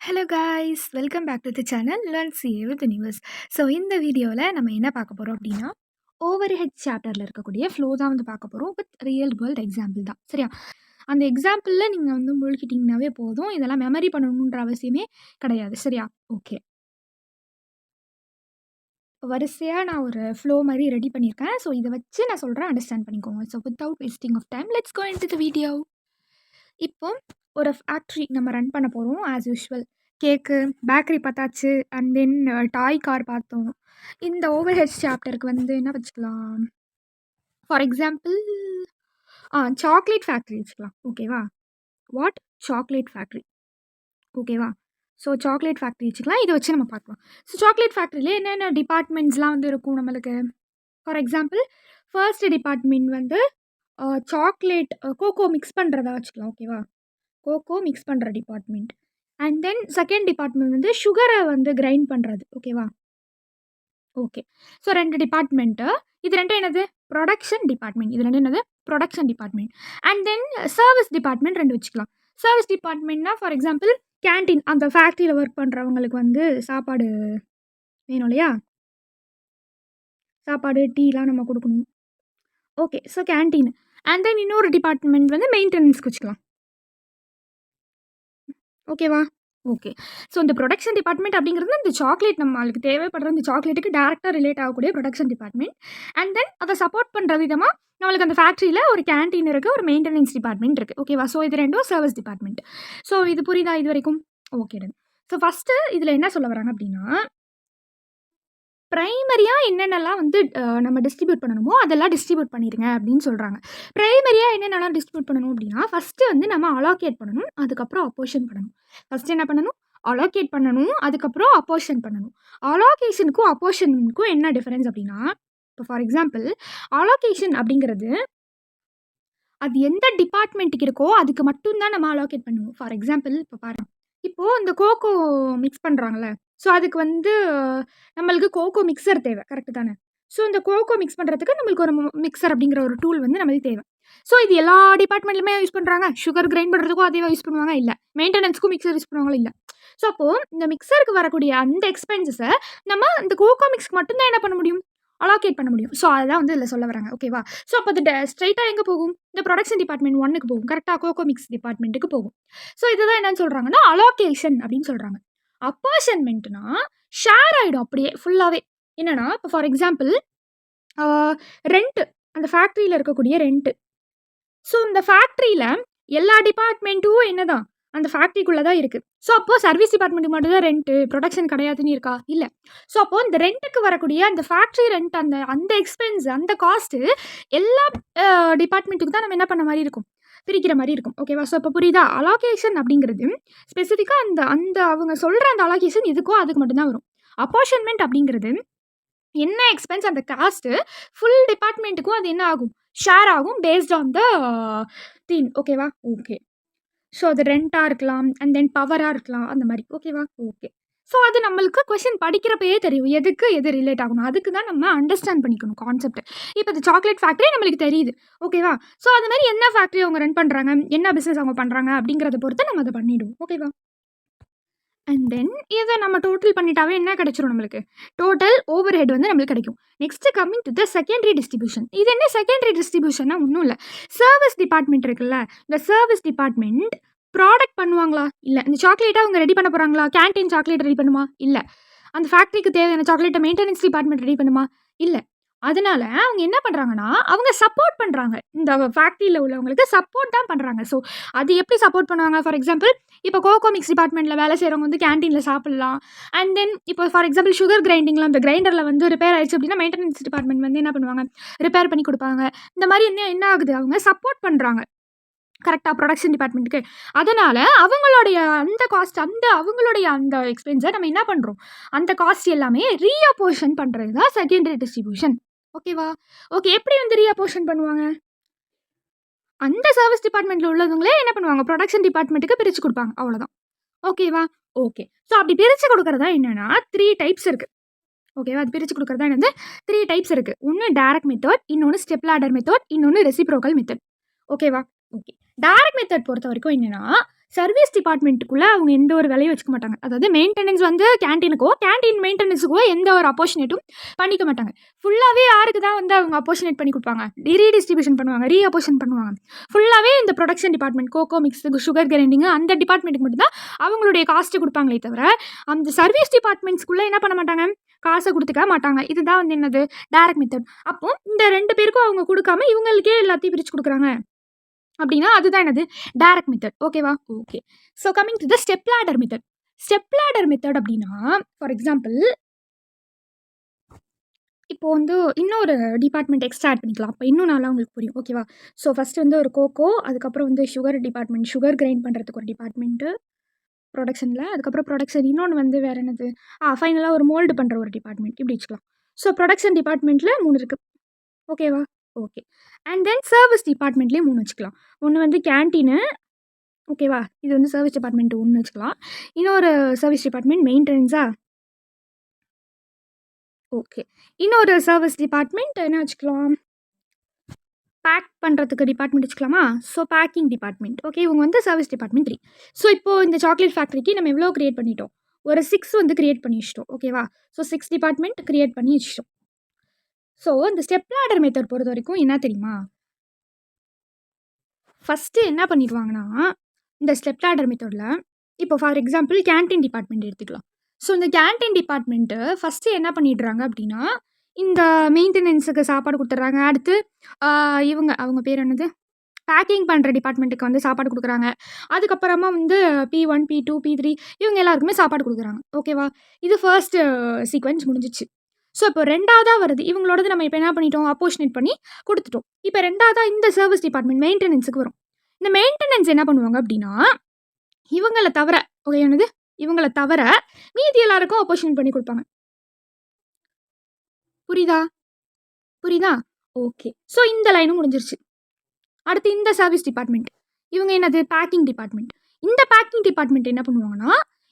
Hello guys, welcome back to the channel learn CA with universe. So இந்த வீடியோவில் நம்ம என்ன பார்க்க போகிறோம் அப்படின்னா, ஓவர் ஹெட் சாப்டரில் இருக்கக்கூடிய ஃப்ளோ தான் வந்து பார்க்க போகிறோம் வித் ரியல் வேர்ல்ட் எக்ஸாம்பிள் தான். சரியா? அந்த எக்ஸாம்பிளில் நீங்கள் வந்து முழுக்கிட்டிங்கனாவே போதும். இதெல்லாம் மெமரி பண்ணணுன்ற அவசியமே கிடையாது. சரியா? ஓகே. வரிசையாக நான் ஒரு ஃப்ளோ மாதிரி ரெடி பண்ணியிருக்கேன். ஸோ இதை வச்சு நான் சொல்கிறேன், அண்டர்ஸ்டாண்ட் பண்ணிக்கோங்க. So without wasting of time let's go into the video. இப்போ ஒரு ஃபேக்ட்ரி நம்ம ரன் பண்ண போகிறோம். ஆஸ் யூஷுவல் கேக்கு, பேக்கரி பார்த்தாச்சு, அண்ட் தென் டாய் கார் பார்த்தோம். இந்த ஓவர் ஹெட் சாப்டருக்கு வந்து என்ன வச்சுக்கலாம்? ஃபார் எக்ஸாம்பிள் சாக்லேட் ஃபேக்ட்ரி வச்சுக்கலாம். ஓகேவா? வாட்? Chocolate factory. ஓகேவா? ஸோ சாக்லேட் ஃபேக்ட்ரி வச்சுக்கலாம். இதை வச்சு நம்ம பார்க்கலாம். ஸோ சாக்லேட் ஃபேக்ட்ரியில் என்னென்ன டிபார்ட்மெண்ட்ஸ்லாம் வந்து இருக்கும் நம்மளுக்கு? ஃபார் எக்ஸாம்பிள் ஃபர்ஸ்ட் டிபார்ட்மெண்ட் வந்து சாக்லேட் கோகோ மிக்ஸ் பண்ணுறதா வச்சுக்கலாம். ஓகேவா? கோகோ மிக்ஸ் பண்ணுற department. And then second department வந்து சுகரை வந்து கிரைண்ட் பண்ணுறது. ஓகேவா? ஓகே. So 2 department. இது 2 என்னது? Production department. இது 2 என்னது? Production department. And then service department 2 வச்சுக்கலாம். சர்வீஸ் டிபார்ட்மெண்ட்னா ஃபார் எக்ஸாம்பிள் கேன்டீன், அந்த ஃபேக்ட்ரியில் ஒர்க் பண்ணுறவங்களுக்கு வந்து சாப்பாடு வேணும் இல்லையா? சாப்பாடு, டீலாம் நம்ம கொடுக்கணும். Okay. So canteen. And then இன்னொரு டிபார்ட்மெண்ட் வந்து மெயின்டெனன்ஸ்க்கு வச்சுக்கலாம். ஓகேவா? ஓகே. ஸோ இந்த ப்ரொடக்ஷன் டிபார்ட்மெண்ட் அப்படிங்கிறது இந்த சாக்லேட் நம்மளுக்கு தேவைப்படுற இந்த சாக்லேட்டுக்கு டேரெக்டாக ரிலேட் ஆகக்கூடிய ப்ரொடக்ஷன் டிபார்ட்மெண்ட். அண்ட் தென் அதை சப்போர்ட் பண்ணுற விதமாக நம்மளுக்கு அந்த ஃபேக்ட்ரியில் ஒரு கேன்டீன் இருக்குது, ஒரு மெயின்டெனன்ஸ் டிபார்ட்மெண்ட் இருக்குது. ஓகேவா? ஸோ இது 2ம் சர்வீஸ் டிபார்ட்மெண்ட். ஸோ இது புரியுதா இது வரைக்கும்? Okay done. ஸோ ஃபஸ்ட்டு இதில் என்ன சொல்ல வராங்க அப்படின்னா, ப்ரைமரியாக என்னென்னலாம் வந்து நம்ம டிஸ்ட்ரிபியூட் பண்ணணுமோ அதெல்லாம் டிஸ்ட்ரிபியூட் பண்ணிடுங்க அப்படின்னு சொல்கிறாங்க. ப்ரைமரியாக என்னென்னலாம் டிஸ்ட்ரிபியூட் பண்ணணும் அப்படின்னா, ஃபஸ்ட்டு வந்து நம்ம அலோகேட் பண்ணணும், அதுக்கப்புறம் அப்போர்ஷன் பண்ணணும். ஃபஸ்ட்டு என்ன பண்ணணும்? அலோகேட் பண்ணணும், அதுக்கப்புறம் அப்போர்ஷன் பண்ணணும். அலோகேஷனுக்கும் அப்போர்ஷனுக்கும் என்ன டிஃபரன்ஸ் அப்படின்னா, இப்போ ஃபார் எக்ஸாம்பிள் அலோகேஷன் அப்படிங்கிறது அது எந்த டிபார்ட்மெண்ட்டுக்கு இருக்கோ அதுக்கு மட்டும்தான் நம்ம அலோகேட் பண்ணுவோம். ஃபார் எக்ஸாம்பிள் இப்போ பாருங்க, இப்போது இந்த கோகோ மிக்ஸ் பண்ணுறாங்கல்ல, ஸோ அதுக்கு வந்து நம்மளுக்கு கோகோ மிக்சர் தேவை. கரெக்டு தானே? ஸோ இந்த கோகோ மிக்ஸ் பண்ணுறதுக்கு நம்மளுக்கு ஒரு மிக்சர் அப்படிங்கிற ஒரு டூல் வந்து நம்மளுக்கு தேவை. ஸோ இது எல்லா டிபார்ட்மெண்ட்லையுமே யூஸ் பண்ணுறாங்க. சுகர் கிரைண்ட் பண்ணுறதுக்கும் அதே யூஸ் பண்ணுவாங்க? இல்லை. மெயின்டெனன்ஸ்க்கும் மிக்சர் யூஸ் பண்ணுவாங்களா? இல்லை. ஸோ அப்போது இந்த மிக்சருக்கு வரக்கூடிய அந்த எக்ஸ்பென்சஸை நம்ம இந்த கோகோ மிக்ஸ்க்கு மட்டும்தான் என்ன பண்ண முடியும்? அலோகேட் பண்ண முடியும். ஸோ அதுதான் வந்து இதில் சொல்ல வராங்க. ஓகேவா? ஸோ அப்போ அது ஸ்ட்ரைட்டாக எங்கே போகும்? இந்த ப்ரொடக்ஷன் டிபார்ட்மெண்ட் 1க்கு போகும். கரெக்டாக கோகோ மிக்ஸ் டிபார்ட்மெண்ட்டுக்கு போகும். ஸோ இதுதான் என்னன்னு சொல்கிறாங்கன்னா அலோகேஷன் அப்படின்னு சொல்கிறாங்க. அப்போர்ஷன்மெண்ட்னா ஷேர் ஆகிடும் அப்படியே ஃபுல்லாகவே. என்னன்னா இப்போ ஃபார் எக்ஸாம்பிள் ரெண்ட்டு, அந்த ஃபேக்ட்ரியில் இருக்கக்கூடிய ரெண்ட்டு. ஸோ இந்த ஃபேக்ட்ரியில் எல்லா டிபார்ட்மெண்ட்டும் என்னதான் அந்த ஃபேக்ட்ரிக்குள்ளே தான் இருக்குது. ஸோ அப்போது சர்வீஸ் டிபார்ட்மெண்ட்டுக்கு மட்டும் தான் ரெண்ட்டு, ப்ரொடக்ஷன் கிடையாதுன்னு இருக்கா? இல்லை. ஸோ அப்போது இந்த ரெண்ட்டுக்கு வரக்கூடிய அந்த ஃபேக்ட்ரி ரெண்ட், அந்த அந்த எக்ஸ்பென்ஸ், அந்த காஸ்ட்டு எல்லா டிபார்ட்மெண்ட்டுக்கு தான் நம்ம என்ன பண்ண மாதிரி இருக்கும்? பிரிக்கிற மாதிரி இருக்கும். ஓகேவா? ஸோ இப்போ புரியுதா? அலோகேஷன் அப்படிங்கிறது ஸ்பெசிஃபிக்காக அந்த அந்த அவங்க சொல்கிற அந்த அலோகேஷன் எதுக்கோ அதுக்கு மட்டும்தான் வரும். அப்போர்ஷன்மெண்ட் அப்படிங்கிறது என்ன எக்ஸ்பென்ஸ், அந்த காஸ்ட்டு ஃபுல் டிபார்ட்மெண்ட்டுக்கும் அது என்ன ஆகும்? ஷேர் ஆகும் பேஸ்ட் ஆன் த தீம். ஓகேவா? ஓகே. ஸோ அது ரெண்ட்டாக இருக்கலாம், அண்ட் தென் பவராக இருக்கலாம், அந்த மாதிரி. ஓகேவா? ஓகே. ஸோ அது நம்மளுக்கு கொஷின் படிக்கிறப்பயே தெரியும் எதுக்கு எது ரிலேட் ஆகணும். அதுக்கு தான் நம்ம அண்டர்ஸ்டாண்ட் பண்ணிக்கணும் கான்செப்ட். இப்போ இந்த சாக்லேட் ஃபேக்ட்ரி நம்மளுக்கு தெரியுது. ஓகேவா? ஸோ அது மாதிரி என்ன ஃபேக்ட்ரி அவங்க ரன் பண்ணுறாங்க, என்ன பிஸ்னஸ் அவங்க பண்ணுறாங்க அப்படிங்கிறத பொறுத்து நம்ம அதை பண்ணிவிடுவோம். ஓகேவா? அண்ட் தென் இதை நம்ம டோட்டல் பண்ணிட்டாவே என்ன கிடைச்சிரும் நம்மளுக்கு? டோட்டல் ஓவர் ஹெட் வந்து நம்மளுக்கு கிடைக்கும். Next coming to the secondary distribution. இது என்ன செகண்டரி டிஸ்ட்ரிபியூஷன்னா ஒன்றும் இல்லை. சர்வீஸ் டிபார்ட்மெண்ட் இருக்குல்ல, இந்த சர்வீஸ் டிபார்ட்மெண்ட் ப்ராடக்ட் பண்ணுவாங்களா? இல்லை. இந்த சாக்லேட்டை அவங்க ரெடி பண்ண போகிறாங்களா? கேன்டீன் சாக்லேட் ரெடி பண்ணுமா? இல்லை. அந்த ஃபேக்ட்ரிக்கு தேவையான சாக்லேட்டை மெயின்டெனன்ஸ் டிபார்ட்மெண்ட் ரெடி பண்ணுமா? இல்லை. அதனால அவங்க என்ன பண்ணுறாங்கன்னா, அவங்க சப்போர்ட் பண்ணுறாங்க. இந்த ஃபேக்ட்ரியில் உள்ளவங்களுக்கு சப்போர்ட் தான் பண்ணுறாங்க. ஸோ அது எப்படி சப்போர்ட் பண்ணுவாங்க? ஃபார் எக்ஸாம்பிள் இப்போ கோகோ மிக்ஸ் டிபார்ட்மெண்ட்டில் வேலை செய்கிறவங்க வந்து கேன்டீனில் சாப்பிட்லாம். அண்ட் தென் இப்போ ஃபார் எக்ஸாம்பிள் சுகர் கிரைண்டிங்கில் அந்த கிரைண்டரில் வந்து ரிப்பேர் ஆயிடுச்சு அப்படின்னா மெயின்டெனன்ஸ் டிபார்ட்மெண்ட் வந்து என்ன பண்ணுவாங்க? ரிப்பேர் பண்ணி கொடுப்பாங்க. இந்த மாதிரி என்ன ஆகுது? அவங்க சப்போர்ட் பண்ணுறாங்க கரெக்டாக ப்ரொடக்ஷன் டிபார்ட்மெண்ட்டுக்கு. அதனால் அவங்களுடைய அந்த காஸ்ட், அவங்களுடைய அந்த எக்ஸ்பென்ஸை நம்ம என்ன பண்ணுறோம்? அந்த காஸ்ட் எல்லாமே ரீஅப்போர்ஷன் பண்ணுறது தான் செகண்டரி டிஸ்ட்ரிபியூஷன். ஓகேவா? ஓகே. எப்படி வந்து ரீஅப்போர்ஷன் பண்ணுவாங்க? அந்த சர்வீஸ் டிபார்ட்மெண்ட்டில் உள்ளவங்களே என்ன பண்ணுவாங்க? ப்ரொடக்ஷன் டிபார்ட்மெண்ட்டுக்கு பிரித்து கொடுப்பாங்க. அவ்வளோதான். ஓகேவா? ஓகே. ஸோ அப்படி பிரித்து கொடுக்குறதா என்னென்னா 3 டைப்ஸ் இருக்குது. ஓகேவா? அது பிரித்து கொடுக்குறதா என்னது? 3 டைப்ஸ் இருக்குது. ஒன்று டைரக்ட் மெத்தட், இன்னொன்று ஸ்டெப் லாடர் மெத்தட், இன்னொன்று ரெசிப்ரோக்கல் மெத்தட். ஓகேவா? ஓகே. டைரக்ட் மெத்தட் பொறுத்த வரைக்கும் என்னென்னா, சர்வீஸ் டிபார்ட்மெண்ட்டுக்குள்ளே அவங்க எந்த ஒரு வேலையும் வச்சுக்க மாட்டாங்க. அதாவது மெயின்டெனன்ஸ் வந்து கேண்டீன் மெயின்டெனன்ஸுக்கோ எந்த ஒரு அப்போர்ஷனேட்டும் பண்ணிக்க மாட்டாங்க. ஃபுல்லாகவே யாருக்கு தான் வந்து அவங்க அப்போர்ஷனேட் பண்ணி கொடுப்பாங்க, ரீடிஸ்ட்ரிபியூஷன் பண்ணுவாங்க, ரீஅப்போர்ஷன் பண்ணுவாங்க. ஃபுல்லாகவே இந்த production department, cocoa mix, sugar grinding அந்த டிபார்ட்மெண்ட்டுக்கு மட்டும்தான் அவங்களுடைய காஸ்ட்டு கொடுப்பாங்களே தவிர அந்த சர்வீஸ் டிபார்ட்மெண்ட்ஸ்குள்ளே என்ன பண்ண மாட்டாங்க, காசை கொடுத்துக்க மாட்டாங்க. இதுதான் வந்து என்னது, டைரக்ட் மெத்தட். அப்போ இந்த 2 பேருக்கும் அவங்க கொடுக்காம இவங்களுக்கே எல்லாத்தையும் பிரித்து கொடுக்குறாங்க அப்படின்னா அதுதான் என்னது, டைரக்ட் மெத்தட். ஓகேவா? Okay. So coming to the step ladder method. Step ladder method அப்படின்னா ஃபார் எக்ஸாம்பிள் இப்போ வந்து இன்னொரு டிபார்ட்மெண்ட் எக்ஸ்ட்ரா ஆட் பண்ணிக்கலாம். அப்போ இன்னும் நல்லா உங்களுக்கு புரியும். ஓகேவா? ஸோ ஃபஸ்ட்டு வந்து ஒரு கோகோ, அதுக்கப்புறம் வந்து சுகர் டிபார்ட்மெண்ட், சுகர் கிரைண்ட் பண்ணுறதுக்கு ஒரு டிபார்ட்மெண்ட்டு ப்ரொடக்ஷனில், அதுக்கப்புறம் ப்ரொடக்ஷன் இன்னொன்று வந்து வேறு என்னது, ஃபைனலாக ஒரு மோல்டு பண்ணுற ஒரு டிபார்ட்மெண்ட், இப்படி வச்சுக்கலாம். ஸோ ப்ரொடக்ஷன் டிபார்ட்மெண்ட்டில் 3 இருக்குது. ஓகேவா? ஓகே. அண்ட் தென் சர்வீஸ் டிபார்ட்மெண்ட்லேயும் 3 வச்சுக்கலாம். ஒன்று வந்து கேன்டீனு, ஓகேவா? இது வந்து சர்வீஸ் டிபார்ட்மெண்ட் 1 வச்சுக்கலாம். இன்னொரு சர்வீஸ் டிபார்ட்மெண்ட் மெயின்டெனன்ஸா? ஓகே. இன்னொரு சர்வீஸ் டிபார்ட்மெண்ட் என்ன வச்சுக்கலாம், பேக் பண்ணுறதுக்கு டிபார்ட்மெண்ட் வச்சுக்கலாமா? So packing department. ஓகே. இவங்க வந்து சர்வீஸ் டிபார்ட்மெண்ட் 3. ஸோ இப்போது இந்த சாக்லேட் ஃபேக்ட்ரிக்கு நம்ம எவ்வளோ கிரியேட் பண்ணிட்டோம், ஒரு 6 வந்து கிரியேட் பண்ணி வச்சிட்டோம். ஓகேவா? ஸோ 6 டிபார்ட்மெண்ட் கிரியேட் பண்ணி வச்சிட்டோம். ஸோ இந்த ஸ்டெப் லேடர் மெத்தட் பொறுத்த வரைக்கும் என்ன தெரியுமா, ஃபஸ்ட்டு என்ன பண்ணிடுவாங்கன்னா, இந்த ஸ்டெப் லேடர் மெத்தடில் இப்போ ஃபார் எக்ஸாம்பிள் கேன்டீன் டிபார்ட்மெண்ட் எடுத்துக்கலாம். ஸோ இந்த கேன்டீன் டிபார்ட்மெண்ட்டு ஃபஸ்ட்டு என்ன பண்ணிடுறாங்க அப்படின்னா, இந்த மெயின்டெனன்ஸுக்கு சாப்பாடு கொடுத்துட்றாங்க. அடுத்து அவங்க பேர் என்னது, பேக்கிங் பண்ணுற டிபார்ட்மெண்ட்டுக்கு வந்து சாப்பாடு கொடுக்குறாங்க. அதுக்கப்புறமா வந்து P1, P2, P3 இவங்க எல்லாருக்குமே சாப்பாடு கொடுக்குறாங்க. ஓகேவா? இது ஃபர்ஸ்ட்டு சீக்வென்ஸ் முடிஞ்சிச்சு. ஸோ இப்போ 2வதா வருது. இவங்களோடது நம்ம இப்போ என்ன பண்ணிட்டோம், அப்போர்ஷனேட் பண்ணி கொடுத்துட்டோம். இப்போ 2வதா இந்த சர்வீஸ் டிபார்ட்மெண்ட் மெயின்டெனன்ஸுக்கு வரும். இந்த மெயின்டெனன்ஸ் என்ன பண்ணுவாங்க அப்படின்னா, இவங்கள தவிர, ஓகே என்னது, இவங்கள தவிர மீதி எல்லாருக்கும் அப்போர்ஷனேட் பண்ணி கொடுப்பாங்க. புரியுதா? ஓகே. ஸோ இந்த லைனும் முடிஞ்சிருச்சு. அடுத்து இந்த சர்வீஸ் டிபார்ட்மெண்ட், இவங்க என்னது, பேக்கிங் டிபார்ட்மெண்ட். இந்த பேக்கிங் டிபார்ட்மெண்ட் என்ன பண்ணுவாங்கன்னா,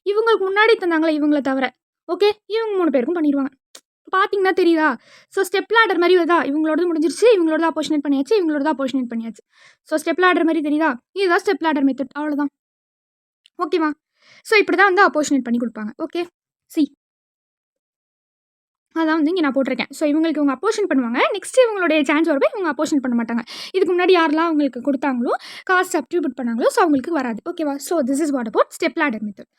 இவங்களுக்கு முன்னாடி தந்தாங்களே இவங்கள தவிர, ஓகே, இவங்க 3 பேருக்கும் பண்ணிடுவாங்க. பார்த்தீங்கன்னா தெரியுதா? ஸோ ஸ்டெப் லேடர் மாதிரி வருதா, இவங்களோடது முடிஞ்சிருச்சு, இவங்களோட அப்போர்ஷனேட் பண்ணியாச்சு, இவங்களோட அப்போர்ஷனேட் பண்ணியாச்சு. ஸோ ஸ்டெப் லேடர் மாதிரி தெரியுதா? இதுதான் ஸ்டெப் லேடர் மெத்தட். அவ்வளோதான். ஓகேவா? ஸோ இப்படி தான் வந்து அப்போர்ஷனேட் பண்ணி கொடுப்பாங்க. ஓகே. சி அதான் வந்து இங்கே நான் போட்டிருக்கேன். ஸோ இவங்களுக்கு இவங்க அப்போர்ஷன் பண்ணுவாங்க. நெக்ஸ்ட் இவங்களுடைய சான்ஸ் வரப்போ இவங்க அப்போர்ஷன் பண்ண மாட்டாங்க. இதுக்கு முன்னாடி யாரெல்லாம் அவங்களுக்கு கொடுத்தாங்களோ, காசு சப்ஸ்டிபியூட் பண்ணாங்களோ, ஸோ அவங்களுக்கு வராது. ஓகேவா? So this is what about step ladder method.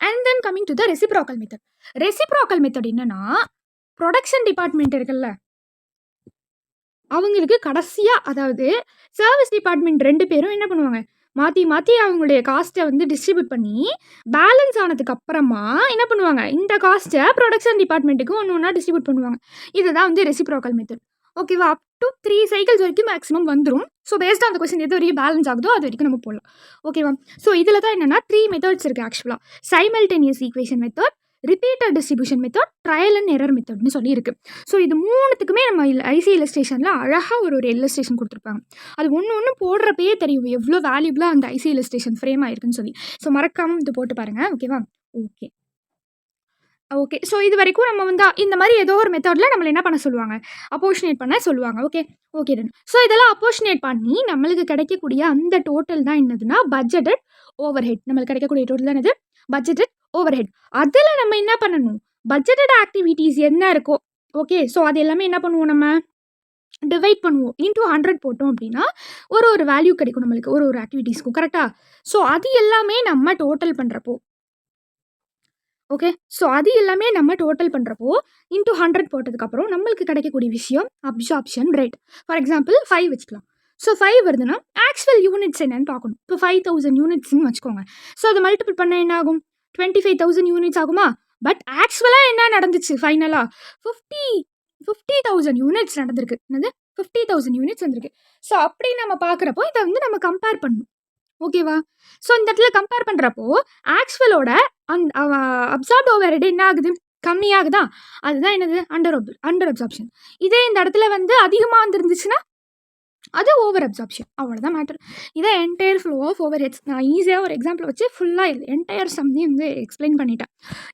And then coming to the reciprocal method. Reciprocal method என்னன்னா, ப்ரொடக்ஷன் டிபார்ட்மெண்ட் இருக்குல்ல, அவங்களுக்கு கடைசியாக, அதாவது சர்வீஸ் டிபார்ட்மெண்ட் 2 பேரும் என்ன பண்ணுவாங்க, மாற்றி அவங்களுடைய காஸ்ட்டை வந்து டிஸ்ட்ரிபியூட் பண்ணி பேலன்ஸ் ஆனதுக்கு அப்புறமா என்ன பண்ணுவாங்க, இந்த காஸ்ட்டை ப்ரொடக்ஷன் டிபார்ட்மெண்ட்டுக்கு ஒன்று டிஸ்ட்ரிபியூட் பண்ணுவாங்க. இதுதான் வந்து ரெசிப்ரோக்கல் மெத்தட். ஓகேவா? அப் டு 3 சைக்கிள்ஸ் வரைக்கும் மேக்ஸிமம் வந்துடும். So based on the question எது வரைக்கும் பேலன்ஸ் ஆகுதோ அது வரைக்கும் நம்ம போடலாம். ஓகேவா? ஸோ இதில் தான் என்னென்னா 3 மெத்தட்ஸ் இருக்குது ஆக்சுவலாக. Simultaneous equation method, repeated distribution method, trial and error மெத்தட்னு சொல்லியிருக்கு. ஸோ இது 3த்துக்குமே நம்ம ஐசி இல்லஸ்ட்ரேஷனில் அழகாக ஒரு இல்லஸ்ட்ரேஷன் கொடுத்துருப்பாங்க. அது ஒன்று போடுறப்பயே தெரியும் எவ்வளோ வேல்யூபிளாக அந்த ஐசி இல்லஸ்ட்ரேஷன் ஃப்ரேம் ஆயிருக்குன்னு சொல்லி. ஸோ மறக்காமல் இது போட்டு பாருங்கள். ஓகேவா? ஓகே. ஸோ இது வரைக்கும் நம்ம வந்து இந்த மாதிரி ஏதோ ஒரு மெத்தடில் நம்மளை என்ன பண்ண சொல்லுவாங்க, அப்போர்ஷனேட் பண்ண சொல்லுவாங்க. Okay done. ஸோ இதெல்லாம் அப்போர்ஷனேட் பண்ணி நம்மளுக்கு கிடைக்கக்கூடிய அந்த டோட்டல் தான் என்னதுன்னா பட்ஜெட்டட் ஓவர் ஹெட். நம்மளுக்கு கிடைக்கக்கூடிய டோட்டல் தான் என்னது, பட்ஜெட்டட் ஓவர் ஹெட். அதில் நம்ம என்ன பண்ணணும், பட்ஜெட்டட் ஆக்டிவிட்டீஸ் என்ன இருக்கோ, ஓகே, ஸோ அது எல்லாமே என்ன பண்ணுவோம், நம்ம டிவைட் பண்ணுவோம். இன்டூ 100 போட்டோம் அப்படின்னா ஒரு வேல்யூ கிடைக்கும் நம்மளுக்கு, ஒரு ஆக்டிவிட்டீஸ்க்கும். கரெக்டாக? ஸோ அது எல்லாமே நம்ம டோட்டல் பண்ணுறப்போ, ஓகே, ஸோ அது எல்லாமே நம்ம டோட்டல் பண்ணுறப்போ இன்டூ 100 போட்டதுக்கப்புறம் நம்மளுக்கு கிடைக்கக்கூடிய விஷயம் அப்சார்ப்ஷன் ரேட். ஃபார் எக்ஸாம்பிள் 5 வச்சுக்கலாம். ஸோ 5 வருதுன்னா ஆக்சுவல் யூனிட்ஸ் என்னன்னு பார்க்கணும். இப்போ 5000 யூனிட்ஸ்ன்னு வச்சுக்கோங்க. ஸோ அதை மல்டிபிள் பண்ண என்ன ஆகும், 25,000 யூனிட்ஸ் ஆகுமா? பட் ஆக்சுவலாக என்ன நடந்துச்சு, ஃபைனலாக 50,000 யூனிட்ஸ் நடந்திருக்கு. என்னது, 50,000 யூனிட்ஸ் வந்திருக்கு. ஸோ அப்படி நம்ம பார்க்குறப்போ இதை வந்து நம்ம கம்பேர் பண்ணணும். ஓகேவா? ஸோ இந்த இடத்துல கம்பேர் பண்ணுறப்போ ஆக்சுவலோட அப்சார்ப்ட் ஓவர் ஹெட் என்ன ஆகுது, கம்மியாகுதா? அதுதான் என்னது, அண்டர் அப்சார்ப்ஷன். இதே இந்த இடத்துல வந்து அதிகமாக வந்துருந்துச்சுன்னா அது ஓவர் அப்சார்ப்ஷன். அவ்வளோதான் மேட்டர். இதை entire flow of overheads நான் ஈஸியாக ஒரு எக்ஸாம்பிள் வச்சு ஃபுல்லாக என்டையர் சம்மையும் வந்து எக்ஸ்பிளைன் பண்ணிட்டேன்.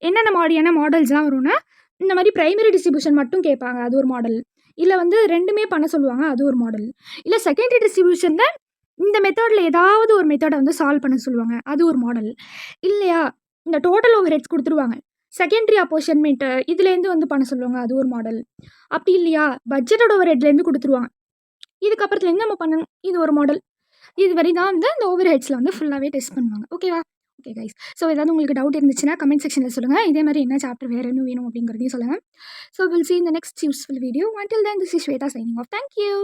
என்னென்ன மாதிரியான மாடல்ஸ்லாம் வரும்னா, இந்த மாதிரி ப்ரைமரி டிஸ்ட்ரிபியூஷன் மட்டும் கேட்பாங்க, அது ஒரு மாடல். இல்லை வந்து ரெண்டுமே பண்ண சொல்லுவாங்க, அது ஒரு மாடல். இல்லை செகண்டரி டிஸ்ட்ரிபியூஷனில் இந்த மெத்தடில் ஏதாவது ஒரு மெத்தடை வந்து சால்வ் பண்ண சொல்லுவாங்க, அது ஒரு மாடல். இல்லையா, இந்த டோட்டல் ஓவர் ஹெட்ஸ் கொடுத்துருவாங்க, செகண்டரி அப்போர்ஷன்மெண்ட் இதுலேருந்து வந்து பண்ண சொல்லுவாங்க, அது ஒரு மாடல். அப்படி இல்லையா, பட்ஜெட்டோட ஓவர் ஹெட்லேருந்து கொடுத்துருவாங்க, இதுக்கப்புறத்துலேருந்து நம்ம பண்ணணும், இது ஒரு மாடல். இது வரை தான் வந்து அந்த ஓவர் ஹெட்ஸில் வந்து ஃபுல்லாகவே டெஸ்ட் பண்ணுவாங்க. ஓகேவா? Okay guys. ஸோ ஏதாவது உங்களுக்கு டவுட் இருந்துச்சுன்னா கமெண்ட் செக்ஷனில் சொல்லுங்கள். இதே மாதிரி என்ன சாப்டர் வேறு என்ன வேணும் அப்படிங்கிறதையும் சொல்லுங்கள். So will see in the next useful video. Until then, this is Shweta signing off. Thank you.